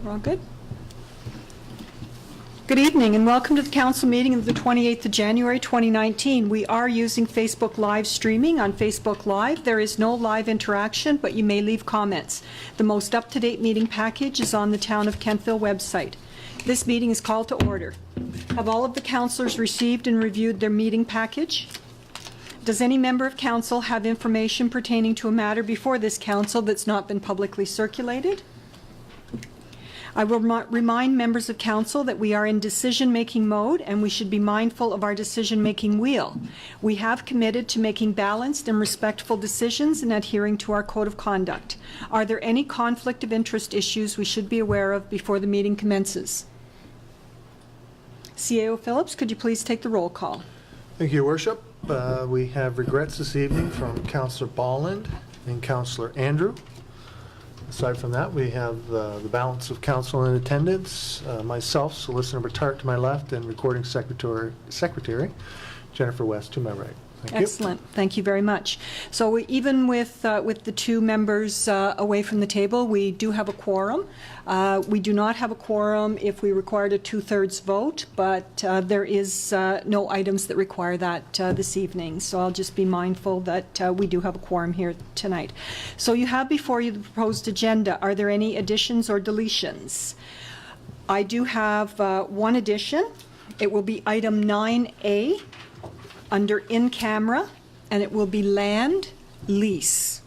We're all good? Good evening and welcome to the council meeting of the 28th of January 2019. We are using Facebook live streaming on Facebook Live. There is no live interaction, but you may leave comments. The most up-to-date meeting package is on the Town of Kentville website. This meeting is called to order. Have all of the councillors received and reviewed their meeting package? Does any member of council have information pertaining to a matter before this council that's not been publicly circulated? I will remind members of council that we are in decision-making mode and we should be mindful of our decision-making wheel. We have committed to making balanced and respectful decisions and adhering to our code of conduct. Are there any conflict of interest issues we should be aware of before the meeting commences? CAO Phillips, could you please take the roll call? Thank you, Your Worship. We have regrets this evening from Councillor Bolland and Councillor Andrew. Aside from that, we have the balance of council in attendance, myself, Solicitor Bertart to my left, and Recording Secretary Jennifer West to my right. Thank Excellent. You. Thank you very much. So even with the two members away from the table, we do have a quorum. We do not have a quorum if we required a 2/3 vote, but there is no items that require that this evening. So I'll just be mindful that we do have a quorum here tonight. So you have before you the proposed agenda. Are there any additions or deletions? I do have one addition. It will be item 9A. Under in camera, and it will be land lease.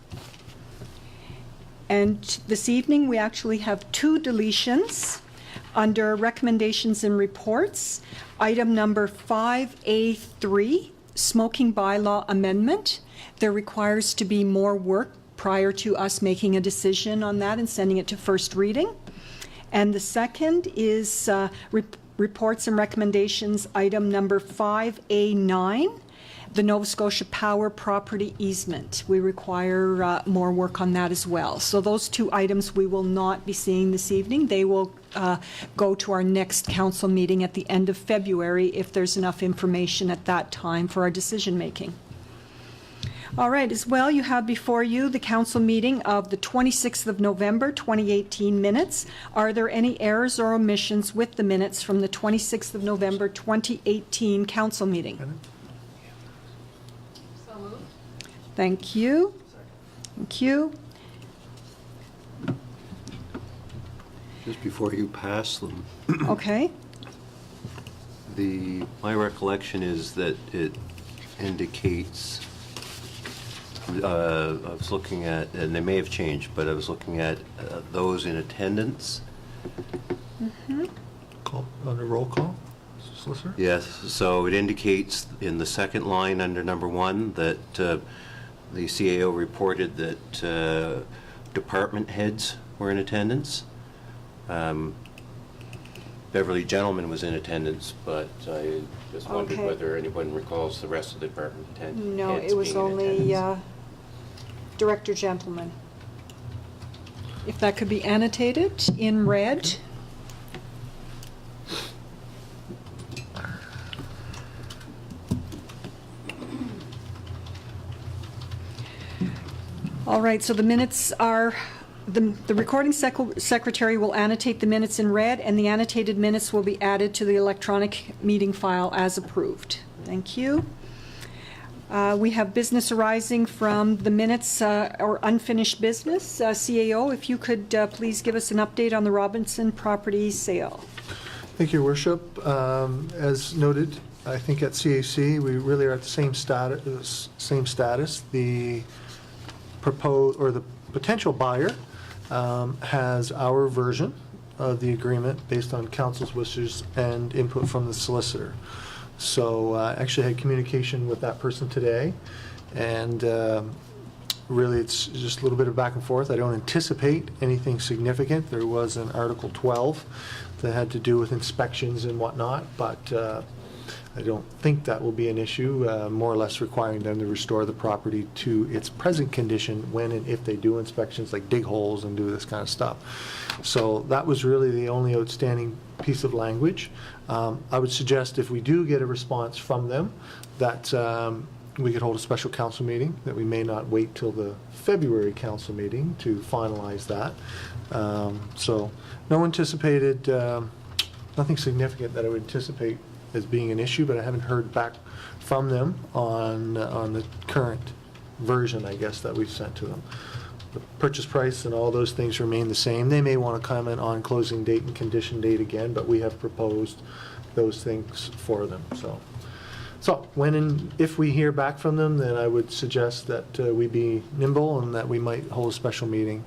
And this evening we actually have two deletions under recommendations and reports. Item number 5A3, smoking bylaw amendment. There requires to be more work prior to us making a decision on that and sending it to first reading. And the second is reports and recommendations, item number 5A9, the Nova Scotia Power Property Easement. We require more work on that as well. So those two items we will not be seeing this evening. They will go to our next council meeting at the end of February if there's enough information at that time for our decision making. All right, as well, you have before you the council meeting of the 26th of November 2018 minutes. Are there any errors or omissions with the minutes from the 26th of November 2018 council meeting? So moved. Thank you. Thank you. Just before you pass them. Okay. My recollection is that it indicates I was looking at, and they may have changed, but I was looking at those in attendance. Mm-hmm. Under roll call, Solicitor? Yes, so it indicates in the second line under number 1 that the CAO reported that department heads were in attendance. Beverly Gentleman was in attendance, but I just wondered whether anyone recalls the rest of the department heads. No, it was only Director Gentleman. If that could be annotated in red. All right, so the minutes are, the recording secretary will annotate the minutes in red, and the annotated minutes will be added to the electronic meeting file as approved. Thank you. We have business arising from the minutes or unfinished business. CAO, if you could please give us an update on the Robinson property sale. Thank you, Your Worship. As noted, I think at CAC we really are at the same status. The proposed or the potential buyer has our version of the agreement based on council's wishes and input from the solicitor. So I actually had communication with that person today, and really it's just a little bit of back and forth. I don't anticipate anything significant. There was an Article 12 that had to do with inspections and whatnot, but I don't think that will be an issue, more or less requiring them to restore the property to its present condition when and if they do inspections, like dig holes and do this kind of stuff. So that was really the only outstanding piece of language. I would suggest if we do get a response from them that we could hold a special council meeting, that we may not wait till the February council meeting to finalize that. So no anticipated, nothing significant that I would anticipate as being an issue, but I haven't heard back from them on the current version, I guess, that we've sent to them. The purchase price and all those things remain the same. They may want to comment on closing date and condition date again, but we have proposed those things for them, So when and if we hear back from them, then I would suggest that we be nimble and that we might hold a special meeting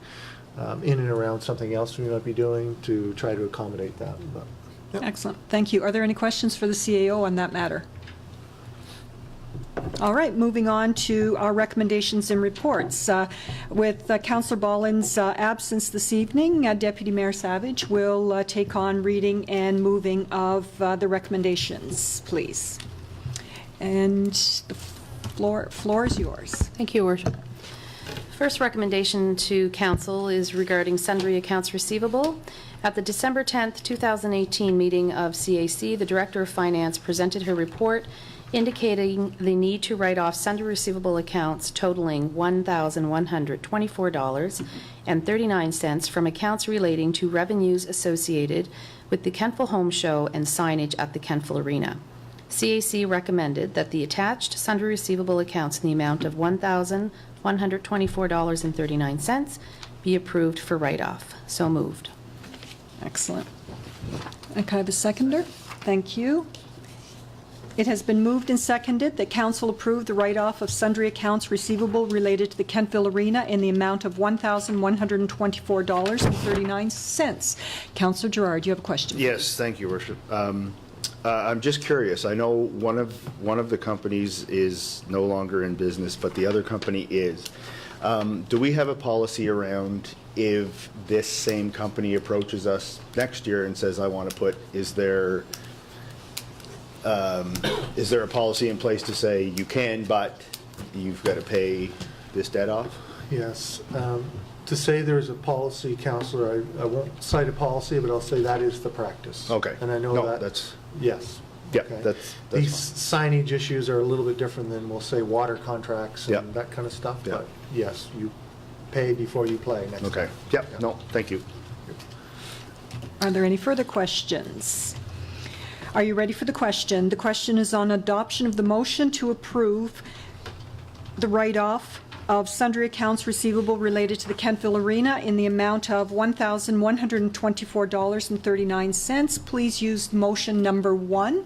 in and around something else we might be doing to try to accommodate that. But, yep. Excellent, thank you. Are there any questions for the CAO on that matter? All right, moving on to our recommendations and reports. With Councillor Ballin's absence this evening, Deputy Mayor Savage will take on reading and moving of the recommendations, please. And the floor is yours. Thank you, Your Worship. First recommendation to Council is regarding sundry accounts receivable. At the December 10th, 2018 meeting of CAC, the Director of Finance presented her report indicating the need to write off sundry receivable accounts totaling $1,124.39 from accounts relating to revenues associated with the Kentville Home Show and signage at the Kentville Arena. CAC recommended that the attached sundry receivable accounts in the amount of $1,124.39 be approved for write-off. So moved. Excellent. And can I have a seconder? Thank you. It has been moved and seconded that Council approve the write-off of sundry accounts receivable related to the Kentville Arena in the amount of $1,124.39. Councillor Gerard, you have a question? Yes, thank you, Worship. I'm just curious. I know one of the companies is no longer in business, but the other company is. Do we have a policy around if this same company approaches us next year and says, I want to put, is there a policy in place to say you can, but you've got to pay this debt off? Yes. To say there's a policy, Councillor, I won't cite a policy, but I'll say that is the practice. Okay. And I know No, that. that's- Yes. Yeah, Okay. that's These fine. signage issues are a little bit different than, we'll say, water contracts and Yeah. that kind of stuff. Yeah. But yes, you pay before you play next Okay. time. Yep, Yeah. no, thank you. Are there any further questions? Are you ready for the question? The question is on adoption of the motion to approve the write-off of sundry accounts receivable related to the Kentville Arena in the amount of $1,124.39. Please use motion number 1.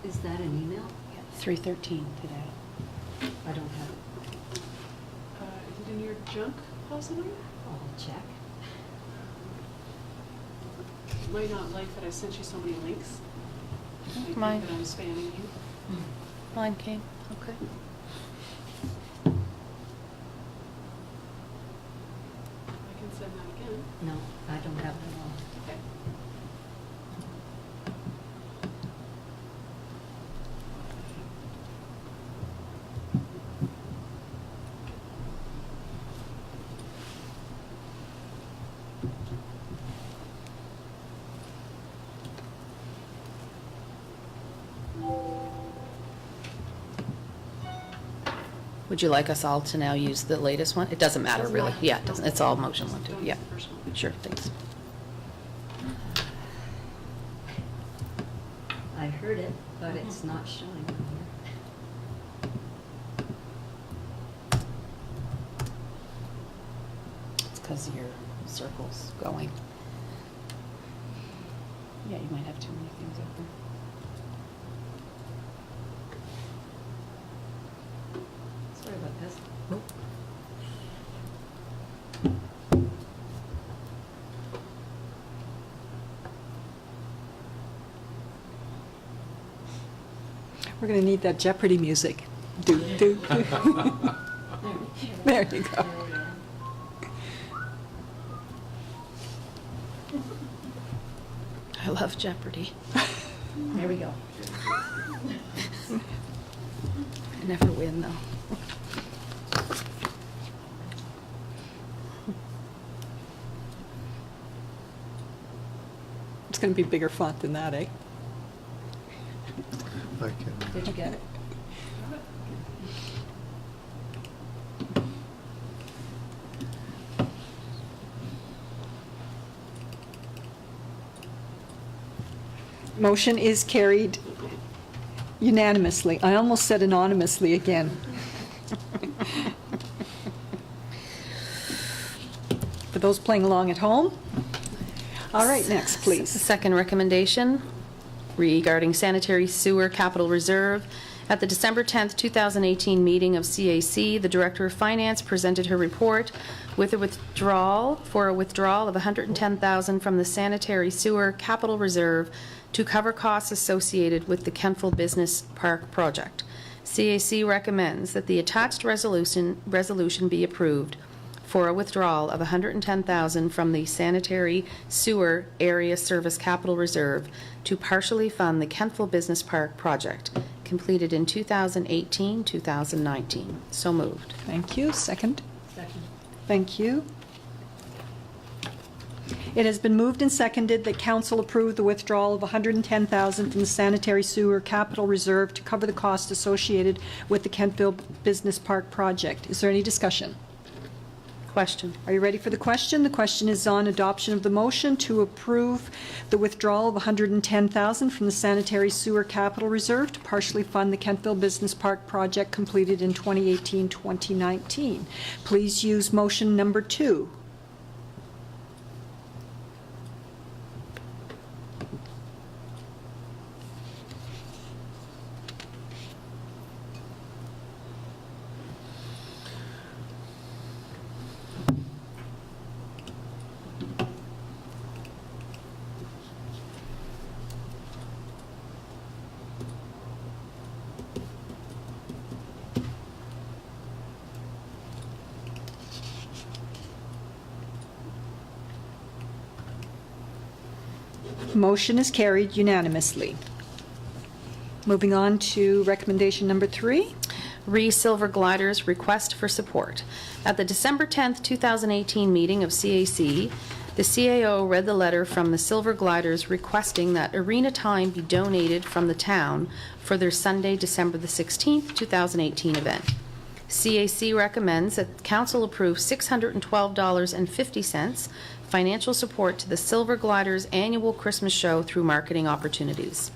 Is that an email? 3:13 today. I don't have it. Is it in your junk, possibly? I'll check. You might not like that I sent you so many links. I think Mine. that I'm spamming you. Mine came. Okay. I can send that again. No, I don't have it at all. Okay. Would you like us all to now use the latest one? It doesn't matter, Doesn't really. matter. Yeah, it doesn't. It's all motion one, too. Don't Yeah. use the first one. Sure, thanks. I heard it, but it's not showing on here. It's because your circle's going. Yeah, you might have too many things open. Sorry about this. We're going to need that Jeopardy music. Do, do, do. There you go. I love Jeopardy. There we go. I never win, though. It's going to be bigger font than that, eh? I can, Did you get it? Motion is carried unanimously. I almost said anonymously again. For those playing along at home. All right, next, The please. second recommendation regarding sanitary sewer capital reserve. At the December 10th, 2018 meeting of CAC, the Director of Finance presented her report with a withdrawal of $110,000 from the sanitary sewer capital reserve to cover costs associated with the Kentville Business Park project. CAC recommends that the attached resolution be approved for a withdrawal of $110,000 from the sanitary sewer area service capital reserve to partially fund the Kentville Business Park project, completed in 2018-2019. So moved. Thank you. Second. Second. Thank you. It has been moved and seconded that council approve the withdrawal of $110,000 from the sanitary sewer capital reserve to cover the cost associated with the Kentville Business Park project. Is there any discussion? Question. Are you ready for the question? The question is on adoption of the motion to approve the withdrawal of $110,000 from the sanitary sewer capital reserve to partially fund the Kentville Business Park project completed in 2018-2019. Please use motion number 2. Motion is carried unanimously. Moving on to recommendation number 3. Silver Gliders request for support. At the December 10th, 2018 meeting of CAC, the CAO read the letter from the Silver Gliders requesting that arena time be donated from the town for their Sunday, December the 16th, 2018 event. CAC recommends that council approve $612.50 financial support to the Silver Gliders annual Christmas show through marketing opportunities.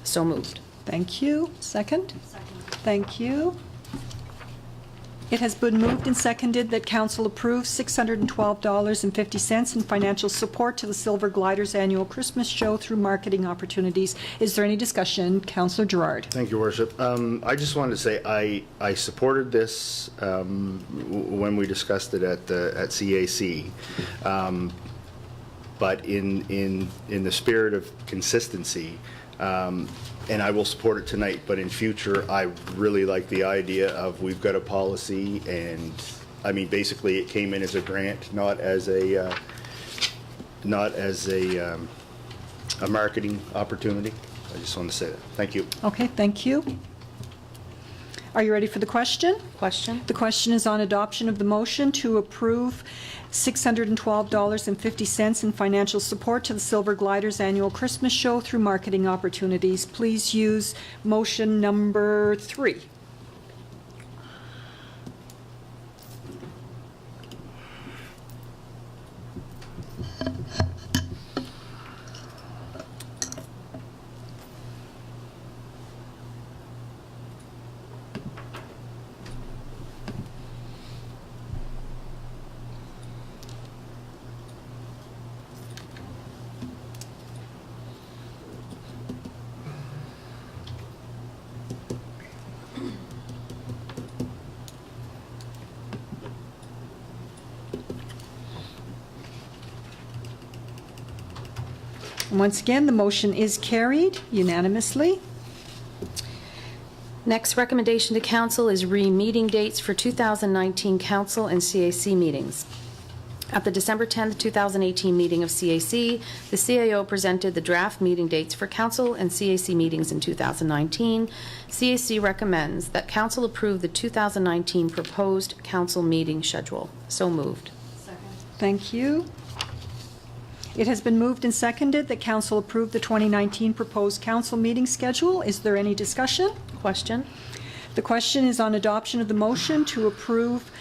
So moved. Thank you. Second? Second. Thank you. It has been moved and seconded that council approve $612.50 in financial support to the Silver Gliders annual Christmas show through marketing opportunities. Is there any discussion? Councillor Gerard. Thank you, Worship. I just wanted to say I supported this when we discussed it at CAC, but in the spirit of consistency, and I will support it tonight, but in future, I really like the idea of we've got a policy, and I mean, basically, it came in as a grant, not as a marketing opportunity. I just want to say that. Thank you. Okay, thank you. Are you ready for the question? Question? The question is on adoption of the motion to approve $612.50 in financial support to the Silver Gliders annual Christmas show through marketing opportunities. Please use motion number 3. Once again, the motion is carried unanimously. Next recommendation to council is re-meeting dates for 2019 council and CAC meetings. At the December 10th, 2018 meeting of CAC, the CAO presented the draft meeting dates for council and CAC meetings in 2019. CAC recommends that council approve the 2019 proposed council meeting schedule. So moved. Thank you. It has been moved and seconded that council approve the 2019 proposed council meeting schedule. Is there any discussion? Question? The question is on adoption of the motion to approve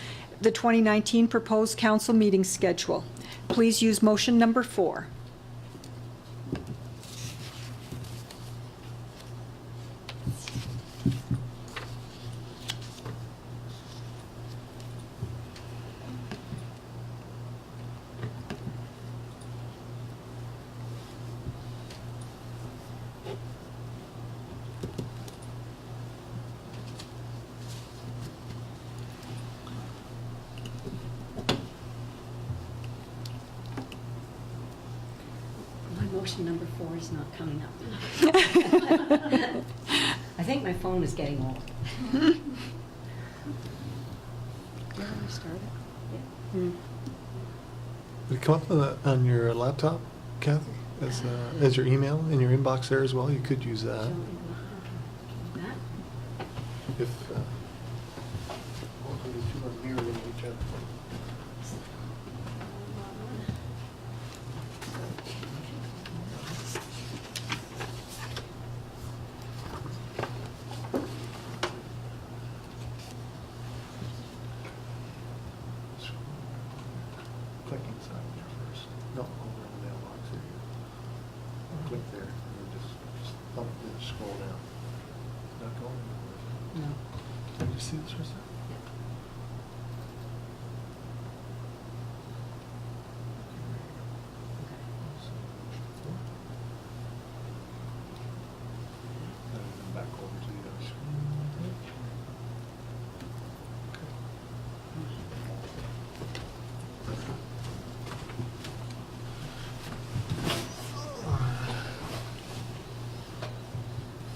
the 2019 proposed council meeting schedule. Please use motion number 4. My motion number 4 is not coming up. I think my phone is getting old. Did it come up on your laptop, Kathy, as your email in your inbox there as well? You could use that. That? If hopefully the two are mirroring each other. Click inside there first. No, over in the mailbox there. Click there and then just scroll down. Not going anywhere. No. Did you see this for a second? Back over to the other screen.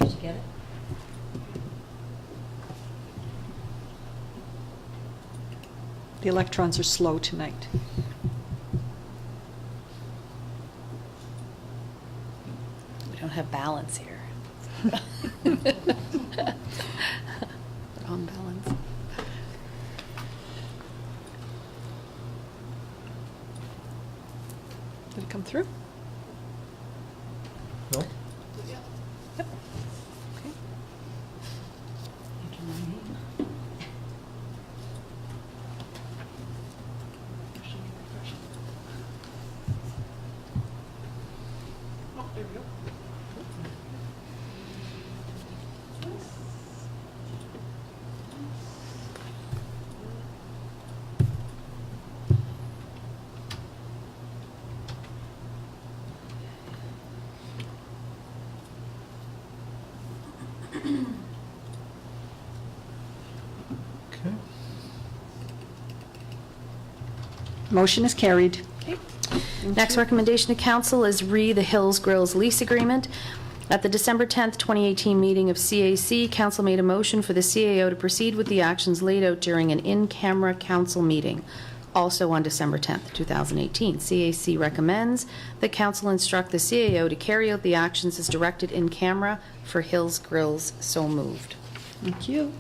Did you get it? The electrons are slow tonight. We don't have balance here. Wrong balance. Did it come through? No? Yep. Okay. Enter my name. Oh, there we go. Okay. Motion is carried. Next recommendation to council is the Hills Grills lease agreement. At the December 10th, 2018 meeting of CAC, council made a motion for the CAO to proceed with the actions laid out during an in-camera council meeting, also on December 10th, 2018. CAC recommends that council instruct the CAO to carry out the actions as directed in camera for Hills Grills. So moved. Thank you.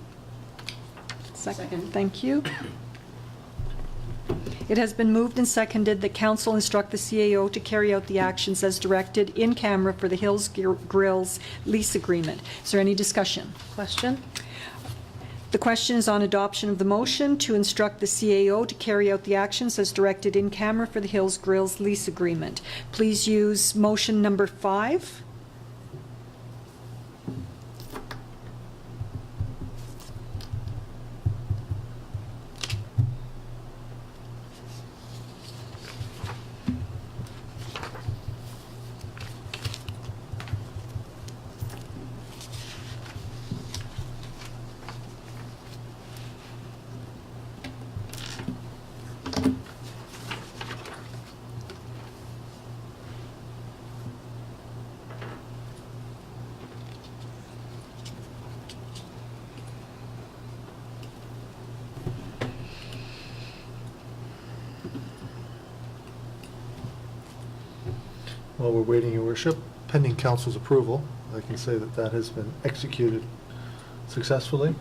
Second. Thank you. It has been moved and seconded that council instruct the CAO to carry out the actions as directed in camera for the Hills Grills lease agreement. Is there any discussion? Question? The question is on adoption of the motion to instruct the CAO to carry out the actions as directed in camera for the Hills Grills lease agreement. Please use motion number 5. While we're waiting, Your Worship, pending council's approval, I can say that that has been executed successfully,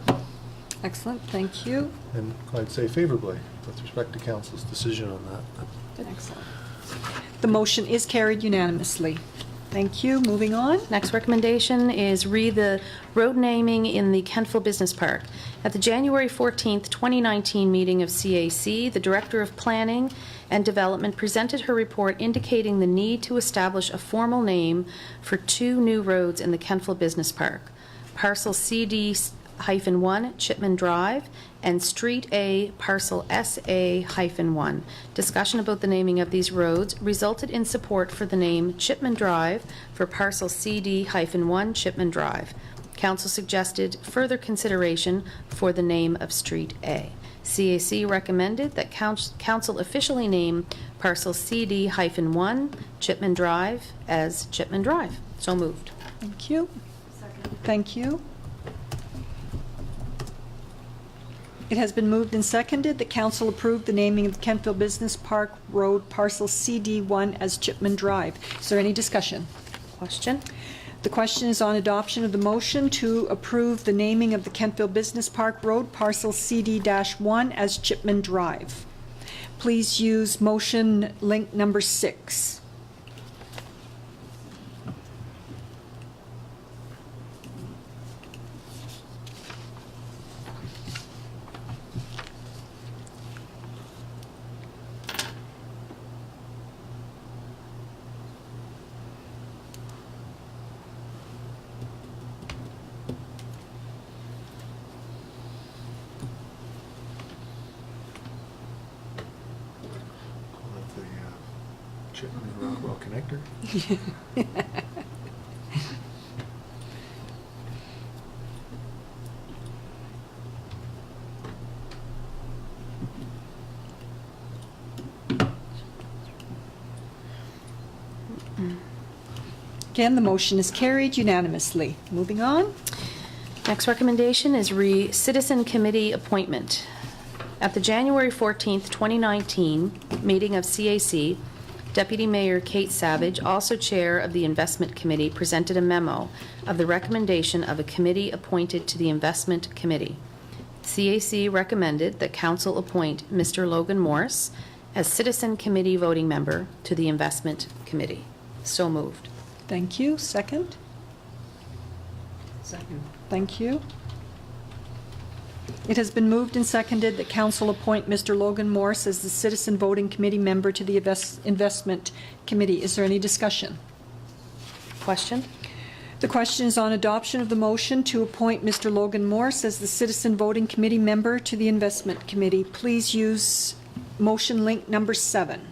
Excellent, thank you. and I'd say favorably with respect to council's decision on that. Excellent. The motion is carried unanimously. Thank you. Moving on. Next recommendation is the road naming in the Kentville Business Park. At the January 14th, 2019 meeting of CAC, the Director of Planning and Development presented her report indicating the need to establish a formal name for 2 new roads in the Kentville Business Park. Parcel CD-1 Chipman Drive and Street A Parcel SA-1. Discussion about the naming of these roads resulted in support for the name Chipman Drive for Parcel CD-1 Chipman Drive. Council suggested further consideration for the name of Street A. CAC recommended that council officially name Parcel CD-1 Chipman Drive as Chipman Drive. So moved. Thank you. Thank you. It has been moved and seconded that council approve the naming of Kentville Business Park Road Parcel CD1 as Chipman Drive. Is there any discussion? Question? The question is on adoption of the motion to approve the naming of the Kentville Business Park Road Parcel CD-1 as Chipman Drive. Please use motion link number 6. Call it the Chipman and Rockwell Connector. Again, the motion is carried unanimously. Moving on. Next recommendation is Citizen Committee appointment. At the January 14th, 2019 meeting of CAC, Deputy Mayor Kate Savage, also Chair of the Investment Committee, presented a memo of the recommendation of a committee appointed to the Investment Committee. CAC recommended that Council appoint Mr. Logan Morse as Citizen Committee voting member to the Investment Committee. So moved. Thank you. Second. Second. Thank you. It has been moved and seconded that council appoint Mr. Logan Morse as the Citizen Voting Committee member to the Investment Committee. Is there any discussion? Question? The question is on adoption of the motion to appoint Mr. Logan Morse as the Citizen Voting Committee member to the Investment Committee. Please use motion link number 7.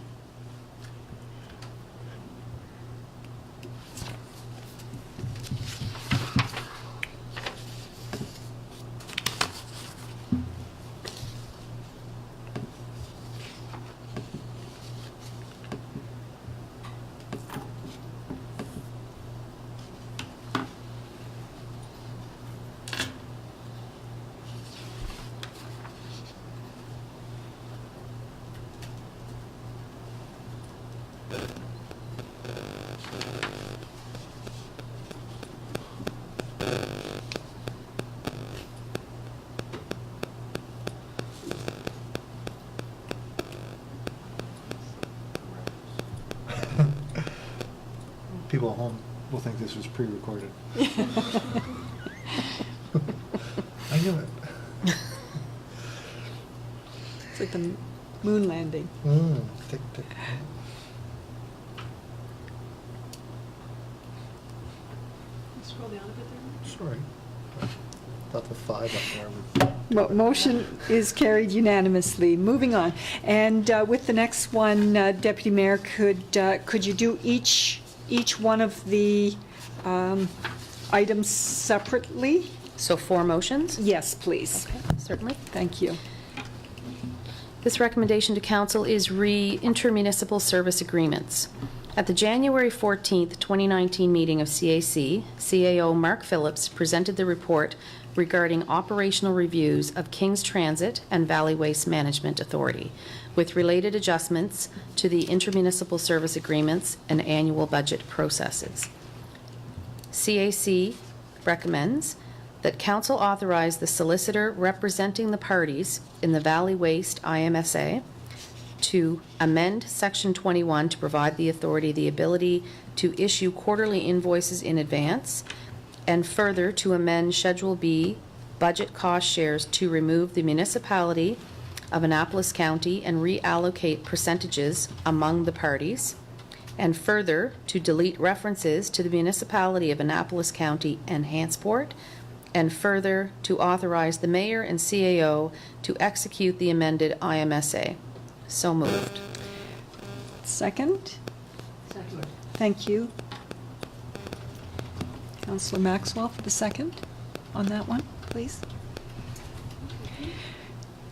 People at home will think this was pre-recorded. I knew it. It's like the moon landing. Tick, tick. Scroll down a bit there. Sorry. Thought the 5 up there would... Motion is carried unanimously. Moving on. And with the next one, Deputy Mayor, could you do each one of the items separately? So 4 motions? Yes, please. Okay, certainly. Thank you. This recommendation to council is intermunicipal service agreements. At the January 14th, 2019 meeting of CAC, CAO Mark Phillips presented the report regarding operational reviews of King's Transit and Valley Waste Management Authority, with related adjustments to the intermunicipal service agreements and annual budget processes. CAC recommends that Council authorize the solicitor representing the parties in the Valley Waste IMSA to amend Section 21 to provide the authority the ability to issue quarterly invoices in advance, and further to amend Schedule B budget cost shares to remove the municipality of Annapolis County and reallocate percentages among the parties, and further to delete references to the municipality of Annapolis County and Hantsport, and further to authorize the mayor and CAO to execute the amended IMSA. So moved. Second? Second. Thank you. Councillor Maxwell for the second on that one, please.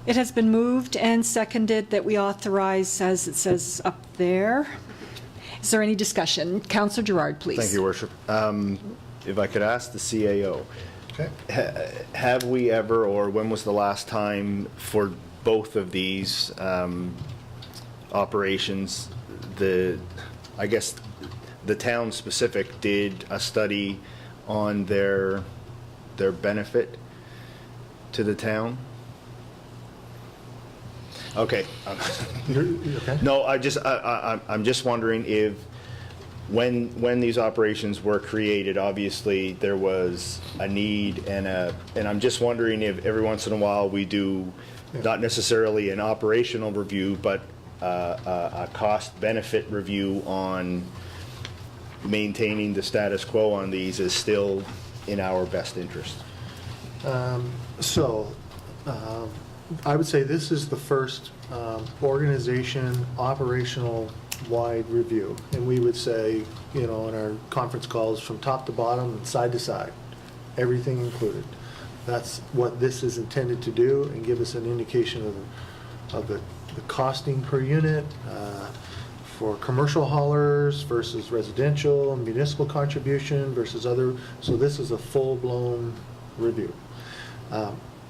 It has been moved and seconded that we authorize, as it says up there. Is there any discussion? Councillor Gerard, please. Thank you, Worship. If I could ask the CAO, Okay. have we ever, or when was the last time for both of these operations, I guess the town specific did a study on their benefit to the town? Okay. You okay? No, I'm just wondering if, when these operations were created, obviously there was a need and I'm just wondering if every once in a while we do, not necessarily an operational review, but a cost-benefit review on maintaining the status quo on these is still in our best interest. I would say this is the first organization, operational-wide review. And we would say, in our conference calls, from top to bottom and side to side, everything included. That's what this is intended to do, and give us an indication of the costing per unit for commercial haulers versus residential, municipal contribution versus other. So this is a full-blown review.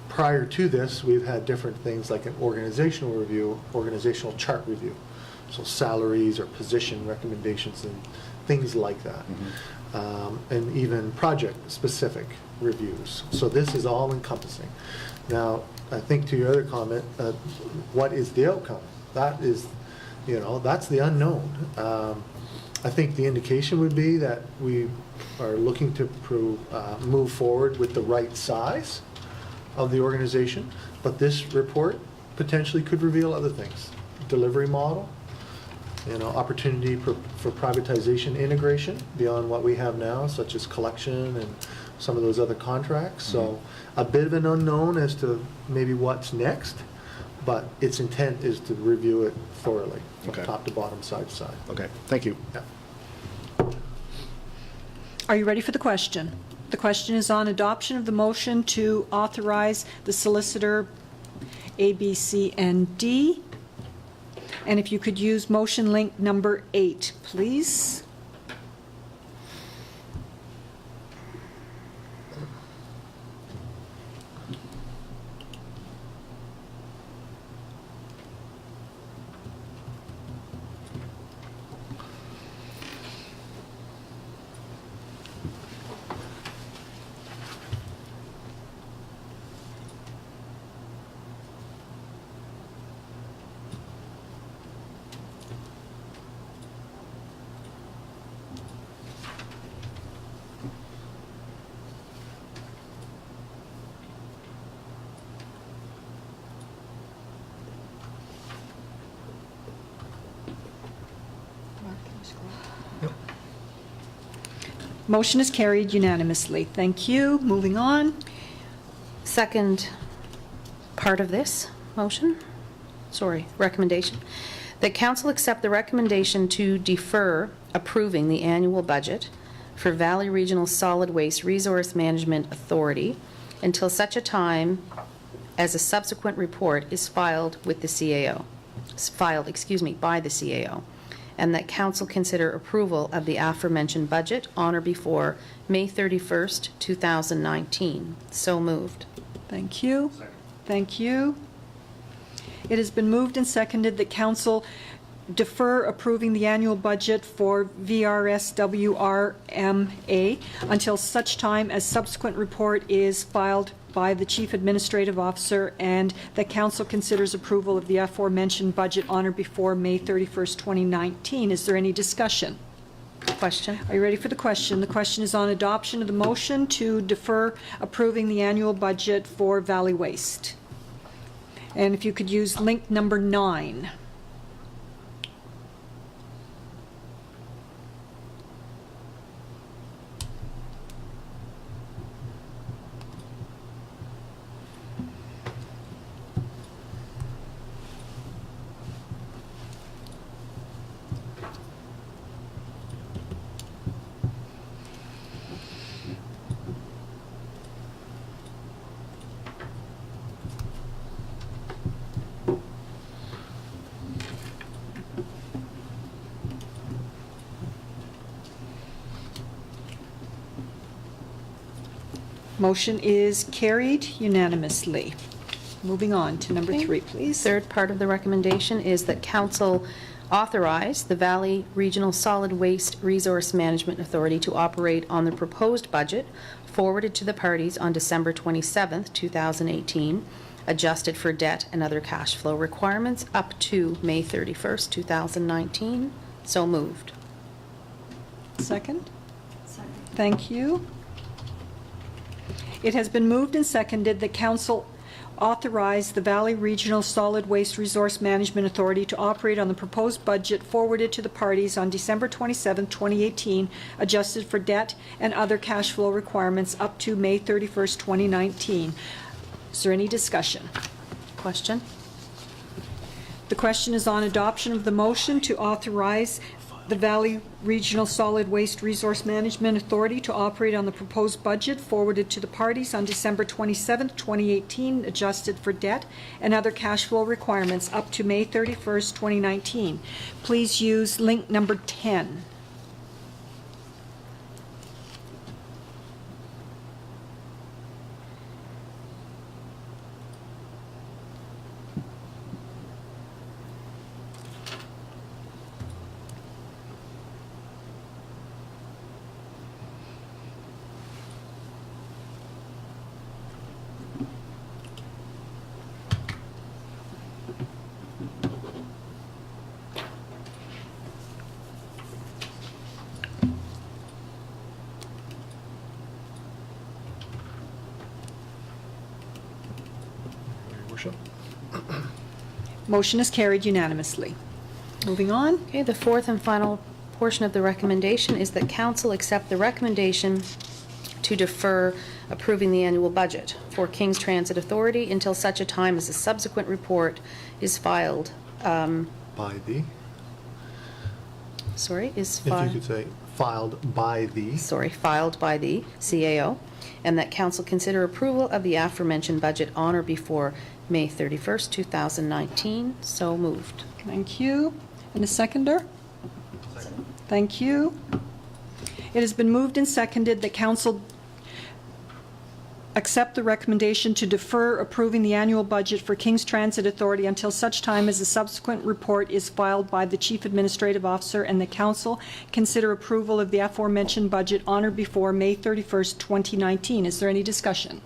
Prior to this, we've had different things like an organizational review, organizational chart review. So salaries or position recommendations and things like that. And even project-specific reviews. So this is all encompassing. Now, I think to your other comment, what is the outcome? That is, that's the unknown. I think the indication would be that we are looking to move forward with the right size of the organization, but this report potentially could reveal other things. Delivery model, opportunity for privatization integration beyond what we have now, such as collection and some of those other contracts. So a bit of an unknown as to maybe what's next, but its intent is to review it thoroughly, from Okay. top to bottom, side to side. Okay, thank you. Yeah. Are you ready for the question? The question is on adoption of the motion to authorize the solicitor A, B, C, and D. And if you could use motion link number 8, please. Motion is carried unanimously. Thank you. Moving on. and that council consider approval of the aforementioned budget on or before May 31st, 2019. So moved. Thank you. Thank you. It has been moved and seconded that council defer approving the annual budget for VRSWRMA until such time as subsequent report is filed by the Chief Administrative Officer, and that council considers approval of the aforementioned budget on or before May 31st, 2019. Is there any discussion? Question? Are you ready for the question? The question is on adoption of the motion to defer approving the annual budget for Valley Waste. And if you could use link number 9. Motion is carried unanimously. Moving on to number 3, please. Third part of the recommendation is that council authorize the Valley Regional Solid Waste Resource Management Authority to operate on the proposed budget forwarded to the parties on December 27th, 2018, adjusted for debt and other cash flow requirements up to May 31st, 2019. So moved. Second? Second. Thank you. It has been moved and seconded that council authorize the Valley Regional Solid Waste Resource Management Authority to operate on the proposed budget forwarded to the parties on December 27, 2018, adjusted for debt and other cash flow requirements up to May 31st, 2019. Is there any discussion? Question? The question is on adoption of the motion to authorize the Valley Regional Solid Waste Resource Management Authority to operate on the proposed budget forwarded to the parties on December 27th, 2018, adjusted for debt and other cash flow requirements up to May 31st, 2019. Please use link number 10. Your Worship. Motion is carried unanimously. Moving on. Okay, the fourth and final portion of the recommendation is that council accept the recommendation to defer approving the annual budget for King's Transit Authority until such a time as a subsequent report is filed. By the, Sorry, is if you filed. could say, filed by the. Sorry, filed by the CAO, and that council consider approval of the aforementioned budget on or before May 31st, 2019. So moved. Thank you. And a seconder? Thank you. It has been moved and seconded that council accept the recommendation to defer approving the annual budget for King's Transit Authority until such time as a subsequent report is filed by the Chief Administrative Officer, and the council consider approval of the aforementioned budget on or before May 31st, 2019. Is there any discussion?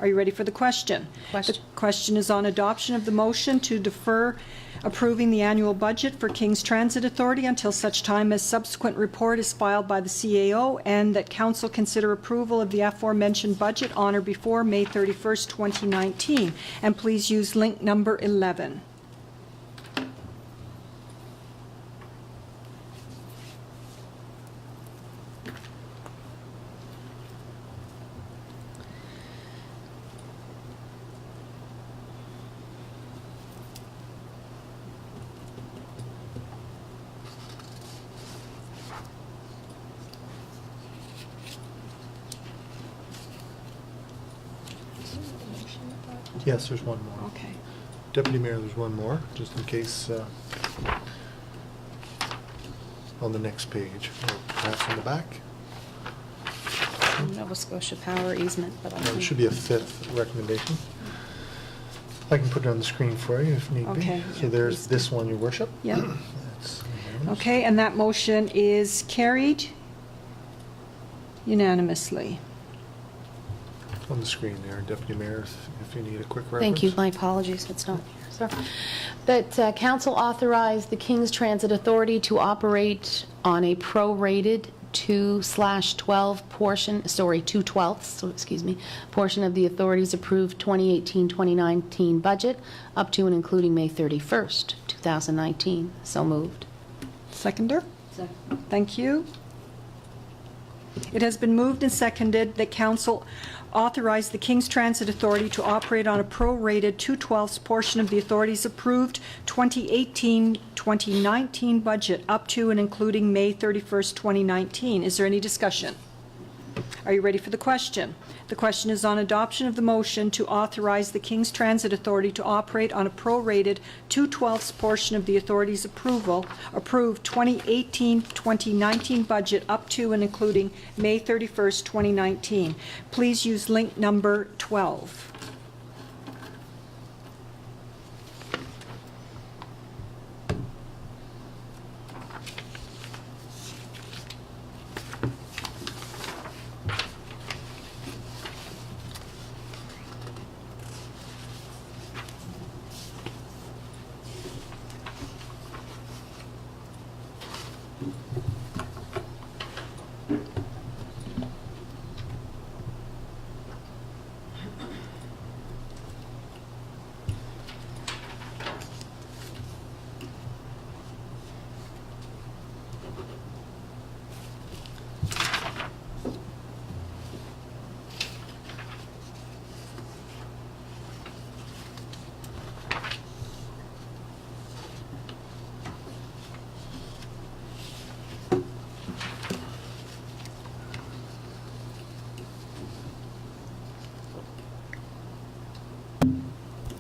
Are you ready for the question? Question. The question is on adoption of the motion to defer approving the annual budget for King's Transit Authority until such time as subsequent report is filed by the CAO, and that council consider approval of the aforementioned budget on or before May 31st, 2019. And please use link number 11. Yes, there's one more. Okay. Deputy Mayor, there's one more, just in case. on the next page, or perhaps in the back. Nova Scotia Power easement, but I There should be a fifth recommendation. I can put it on the screen for you if need be. Okay, So yeah, there's please this one, Your Worship. Yeah. That's unanimous. Okay, and that motion is carried unanimously. On the screen there, Deputy Mayor, if you need a quick reference. Thank you, my apologies, it's not here, sorry. That council authorized the King's Transit Authority to operate on a prorated 2/12 portion, 2/12, excuse me, portion of the authority's approved 2018-2019 budget up to and including May 31st, 2019. So moved. Seconder? Second. Thank you. It has been moved and seconded that council authorize the King's Transit Authority to operate on a prorated 2/12 portion of the authority's approved 2018-2019 budget up to and including May 31st, 2019. Is there any discussion? Are you ready for the question? The question is on adoption of the motion to authorize the King's Transit Authority to operate on a prorated 2/12 portion of the authority's approved 2018-2019 budget up to and including May 31st, 2019. Please use link number 12.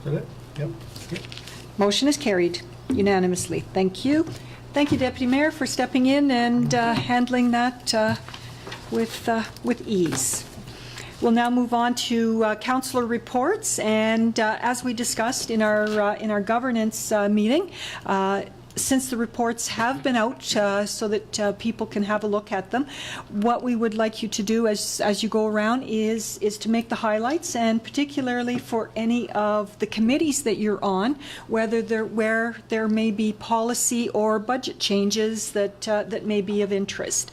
Is that it? Yep. Okay. Motion is carried unanimously. Thank you. Thank you, Deputy Mayor, for stepping in and handling that with ease. We'll now move on to councillor reports, and as we discussed in our governance meeting, since the reports have been out so that people can have a look at them, what we would like you to do as you go around is to make the highlights, and particularly for any of the committees that you're on, where there may be policy or budget changes that may be of interest.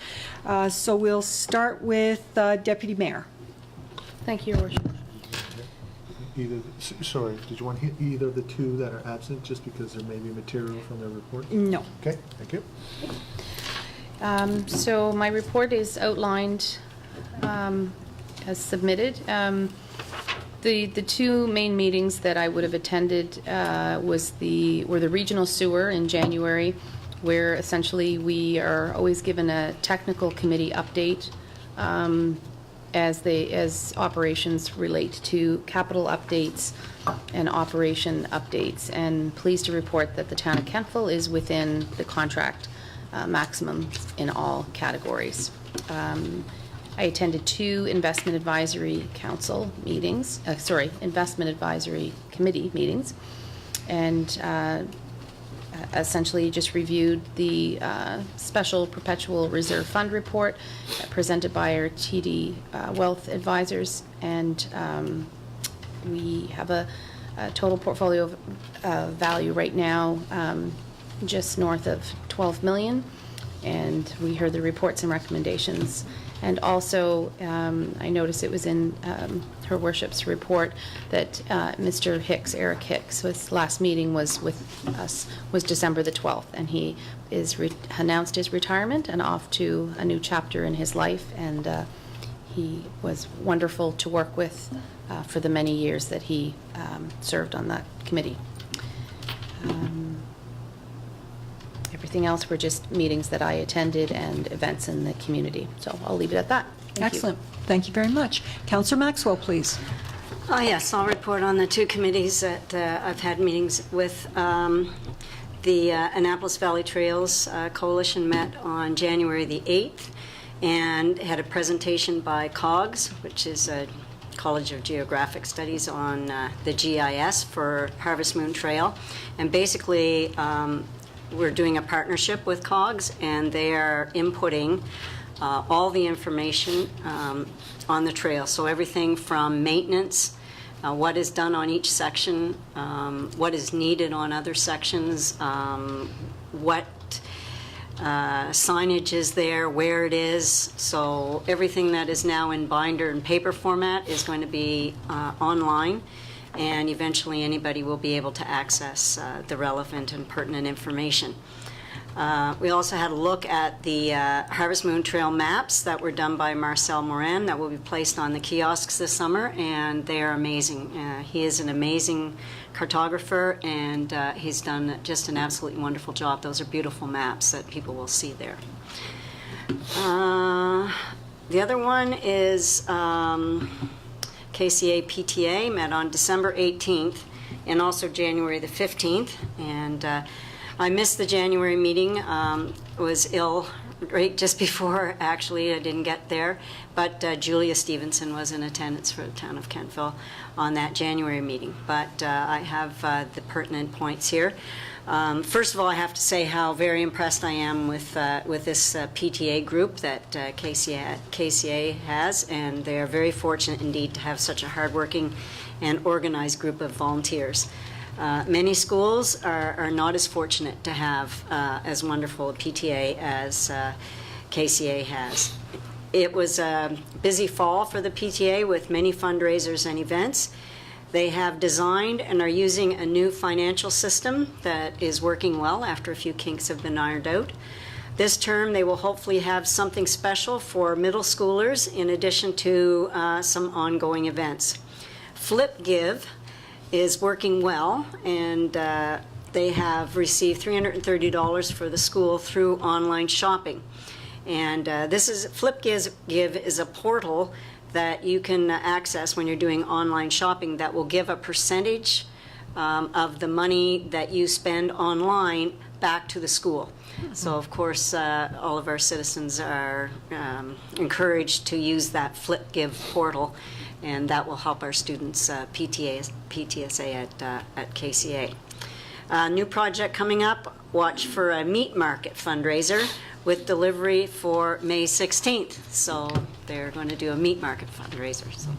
So we'll start with Deputy Mayor. Thank you, Your Worship. Sorry, did you want to hit either of the two that are absent, just because there may be material from their report? No. Okay, thank you. So my report is outlined as submitted. The two main meetings that I would have attended were the regional sewer in January, where essentially we are always given a technical committee update as operations relate to capital updates and operation updates. And pleased to report that the Town of Kentville is within the contract maximum in all categories. I attended two investment advisory council meetings, investment advisory committee meetings, and essentially just reviewed the special perpetual reserve fund report presented by our TD Wealth advisors, and we have a total portfolio value right now just north of 12 million, and we heard the reports and recommendations. And also, I noticed it was in Her Worship's report that Mr. Hicks, Eric Hicks, his last meeting was with us was December the 12th, and he announced his retirement and off to a new chapter in his life, and he was wonderful to work with for the many years that he served on that committee. Everything else were just meetings that I attended and events in the community. So I'll leave it at that. Thank you. Excellent. Thank you very much. Councillor Maxwell, please. Oh, yes, I'll report on the two committees that I've had meetings with. The Annapolis Valley Trails Coalition met on January the 8th and had a presentation by COGS, which is a College of Geographic Studies, on the GIS for Harvest Moon Trail. And basically, we're doing a partnership with COGS, and they are inputting all the information on the trail. So everything from maintenance, what is done on each section, what is needed on other sections, what signage is there, where it is. So everything that is now in binder and paper format is going to be online, and eventually anybody will be able to access the relevant and pertinent information. We also had a look at the Harvest Moon Trail maps that were done by Marcel Morin that will be placed on the kiosks this summer, and they are amazing. He is an amazing cartographer, and he's done just an absolutely wonderful job. Those are beautiful maps that people will see there. The other one is KCA PTA met on December 18th and also January the 15th, and I missed the January meeting. Was ill right just before, actually. I didn't get there. But Julia Stevenson was in attendance for the Town of Kentville on that January meeting. But I have the pertinent points here. First of all, I have to say how very impressed I am with this PTA group that KCA has, and they are very fortunate indeed to have such a hardworking and organized group of volunteers. Many schools are not as fortunate to have as wonderful a PTA as KCA has. It was a busy fall for the PTA with many fundraisers and events. They have designed and are using a new financial system that is working well after a few kinks have been ironed out. This term, they will hopefully have something special for middle schoolers in addition to some ongoing events. Flip Give is working well, and they have received $330 for the school through online shopping. And this is Flip Give is a portal that you can access when you're doing online shopping that will give a percentage of the money that you spend online back to the school. So of course all of our citizens are encouraged to use that Flip Give portal, and that will help our students PTSA at KCA. New project coming up, watch for a meat market fundraiser with delivery for May 16th. So they're going to do a meat market fundraiser. So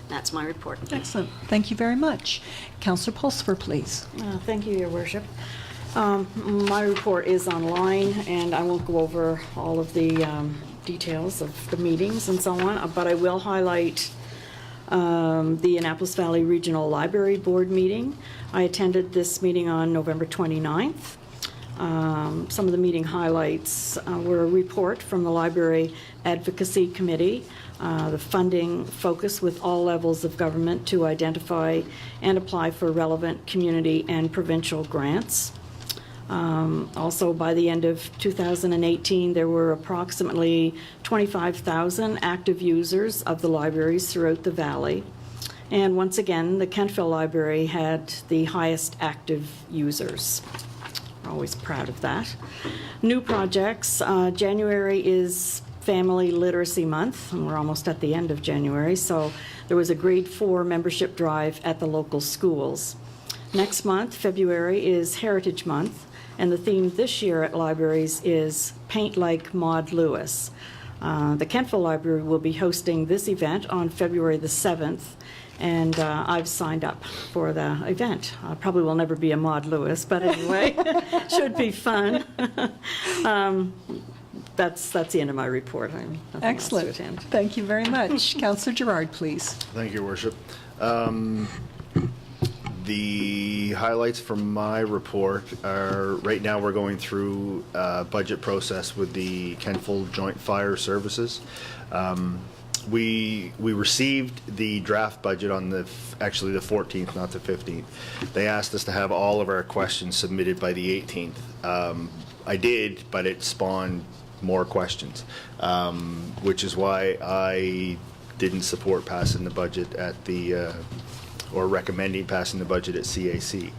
that's my report. Excellent. Thank you very much. Councillor Pulsifer, please. Thank you, Your Worship. My report is online, and I won't go over all of the details of the meetings and so on, but I will highlight the Annapolis Valley Regional Library Board meeting. I attended this meeting on November 29th. Some of the meeting highlights were a report from the Library Advocacy Committee, the funding focus with all levels of government to identify and apply for relevant community and provincial grants. Also, by the end of 2018, there were approximately 25,000 active users of the libraries throughout the valley. And once again, the Kentville Library had the highest active users. We're always proud of that. New projects. January is Family Literacy Month, and we're almost at the end of January, so there was a grade 4 membership drive at the local schools. Next month, February, is Heritage Month, and the theme this year at libraries is Paint Like Maud Lewis. The Kentville Library will be hosting this event on February the 7th, and I've signed up for the event. Probably will never be a Maud Lewis, but anyway, should be fun. That's the end of my report. Excellent. Thank you very much. Councillor Gerard, please. Thank you, Your Worship. The highlights from my report are, right now we're going through a budget process with the Kentville Joint Fire Services. We received the draft budget on actually the 14th, not the 15th. They asked us to have all of our questions submitted by the 18th. I did, but it spawned more questions, which is why I didn't support passing the budget at the or recommending passing the budget at CAC.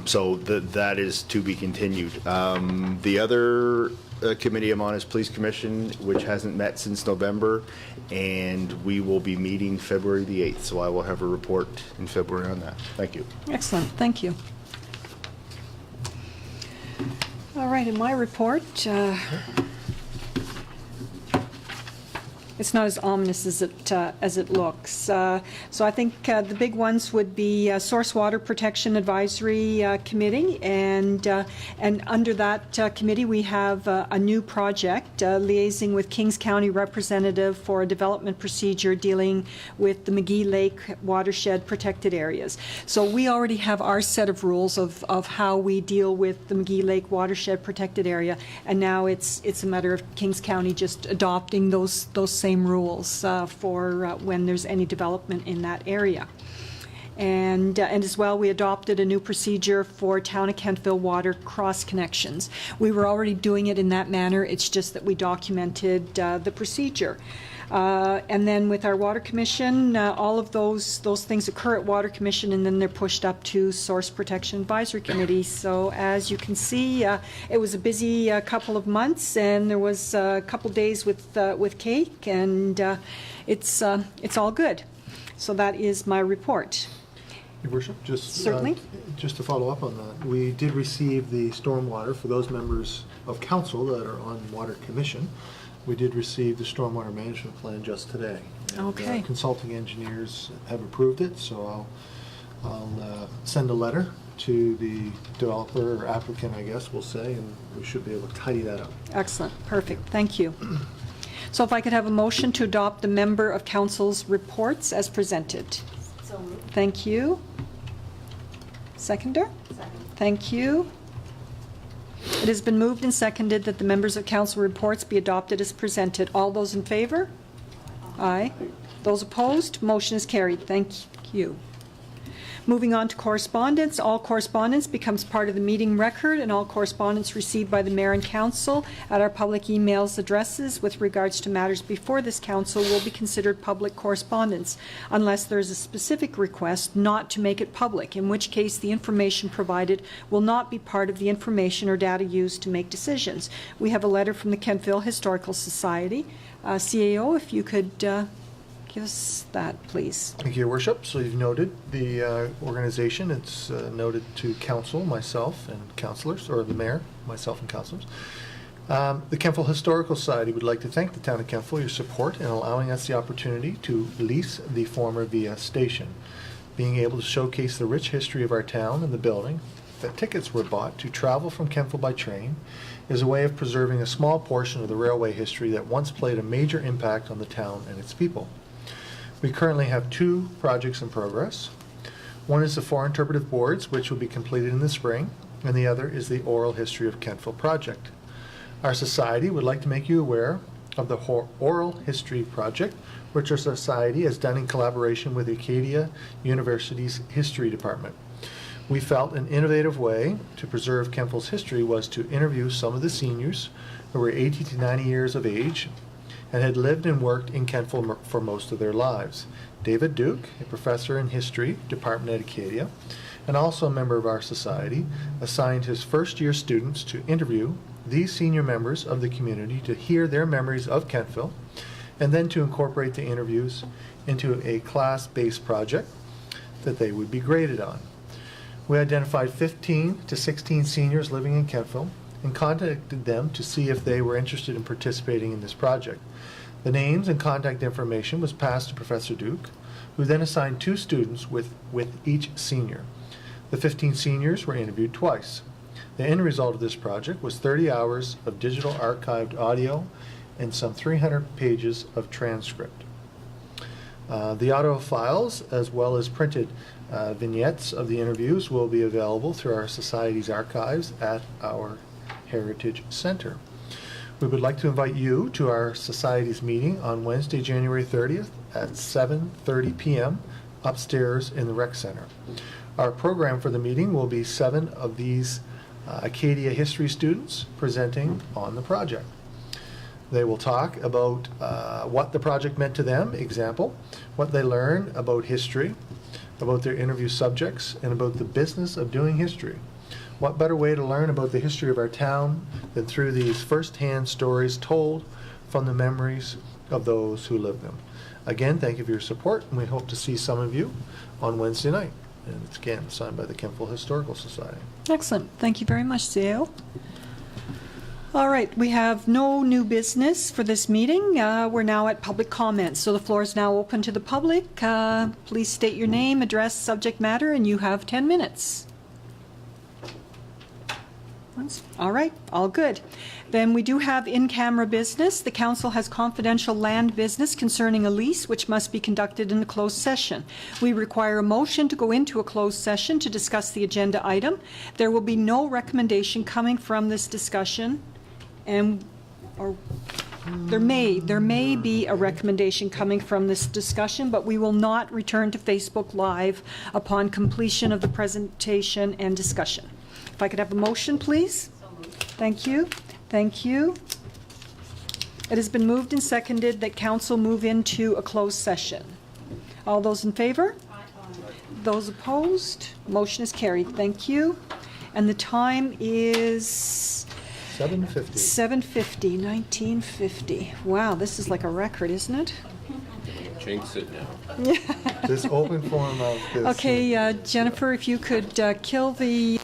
So that is to be continued. The other committee I'm on is Police Commission, which hasn't met since November, and we will be meeting February the 8th, so I will have a report in February on that. Thank you. Excellent, thank you. All right, in my report, it's not as ominous as it looks. So I think the big ones would be Source Water Protection Advisory Committee, and under that committee we have a new project liaising with Kings County representative for a development procedure dealing with the McGee Lake watershed protected areas. So we already have our set of rules of how we deal with the McGee Lake watershed protected area, and now it's a matter of Kings County just adopting those same rules for when there's any development in that area. And as well, we adopted a new procedure for Town of Kentville water cross connections. We were already doing it in that manner, it's just that we documented the procedure. And then with our Water Commission, all of those things occur at Water Commission, and then they're pushed up to Source Protection Advisory Committee. So as you can see, it was a busy couple of months, and there was a couple days with cake, and it's all good. So that is my report. Your Worship, Certainly. Just to follow up on that, we did receive the stormwater for those members of council that are on Water Commission. We did receive the stormwater management plan just today. And, Okay. consulting engineers have approved it, so I'll send a letter to the developer or applicant, I guess we'll say, and we should be able to tidy that up. Excellent, perfect, thank you. So if I could have a motion to adopt the member of council's reports as presented. So moved. Thank you. Seconder? Second. Thank you. It has been moved and seconded that the members of council reports be adopted as presented. All those in favor? Aye. Those opposed? Motion is carried. Thank you. Moving on to correspondence. All correspondence becomes part of the meeting record, and all correspondence received by the mayor and council at our public emails addresses with regards to matters before this council will be considered public correspondence unless there is a specific request not to make it public, in which case the information provided will not be part of the information or data used to make decisions. We have a letter from the Kentville Historical Society. CAO, if you could give us that, please. Thank you, Your Worship. So you've noted the organization. It's noted to council, myself, and councillors, or the mayor, myself and councillors. The Kentville Historical Society would like to thank the town of Kentville for your support in allowing us the opportunity to lease the former VS station. Being able to showcase the rich history of our town and the building, that tickets were bought to travel from Kentville by train, is a way of preserving a small portion of the railway history that once played a major impact on the town and its people. We currently have 2 projects in progress. One is the 4 interpretive boards, which will be completed in the spring, and the other is the Oral History of Kentville project. Our society would like to make you aware of the Oral History project, which our society has done in collaboration with Acadia University's History Department. We felt an innovative way to preserve Kentville's history was to interview some of the seniors who were 80 to 90 years of age and had lived and worked in Kentville for most of their lives. David Duke, a professor in history department at Acadia, and also a member of our society, assigned his first-year students to interview these senior members of the community to hear their memories of Kentville, and then to incorporate the interviews into a class-based project that they would be graded on. We identified 15 to 16 seniors living in Kentville and contacted them to see if they were interested in participating in this project. The names and contact information was passed to Professor Duke, who then assigned 2 students with each senior. The 15 seniors were interviewed twice. The end result of this project was 30 hours of digital archived audio and some 300 pages of transcript. The audio files, as well as printed vignettes of the interviews, will be available through our Society's archives at our Heritage Center. We would like to invite you to our Society's meeting on Wednesday, January 30th at 7:30 p.m. upstairs in the Rec Center. Our program for the meeting will be 7 of these Acadia history students presenting on the project. They will talk about what the project meant to them, example, what they learned about history, about their interview subjects, and about the business of doing history. What better way to learn about the history of our town than through these first-hand stories told from the memories of those who lived them? Again, thank you for your support, and we hope to see some of you on Wednesday night. And it's again signed by the Kentville Historical Society. Excellent. Thank you very much, CAO. All right, we have no new business for this meeting. We're now at public comments, so the floor is now open to the public. Please state your name, address, subject matter, and you have 10 minutes. All right, all good. Then we do have in-camera business. The council has confidential land business concerning a lease which must be conducted in a closed session. We require a motion to go into a closed session to discuss the agenda item. There will be no recommendation coming from this discussion, and or there may be a recommendation coming from this discussion, but we will not return to Facebook Live upon completion of the presentation and discussion. If I could have a motion, please. Thank you. Thank you. It has been moved and seconded that council move into a closed session. All those in favor? Aye. Those opposed? Motion is carried. Thank you. And the time is 7:50. 7:50, 1950. Wow, this is like a record, isn't it? Jinx it now. This open forum of this. Okay, Jennifer, if you could kill the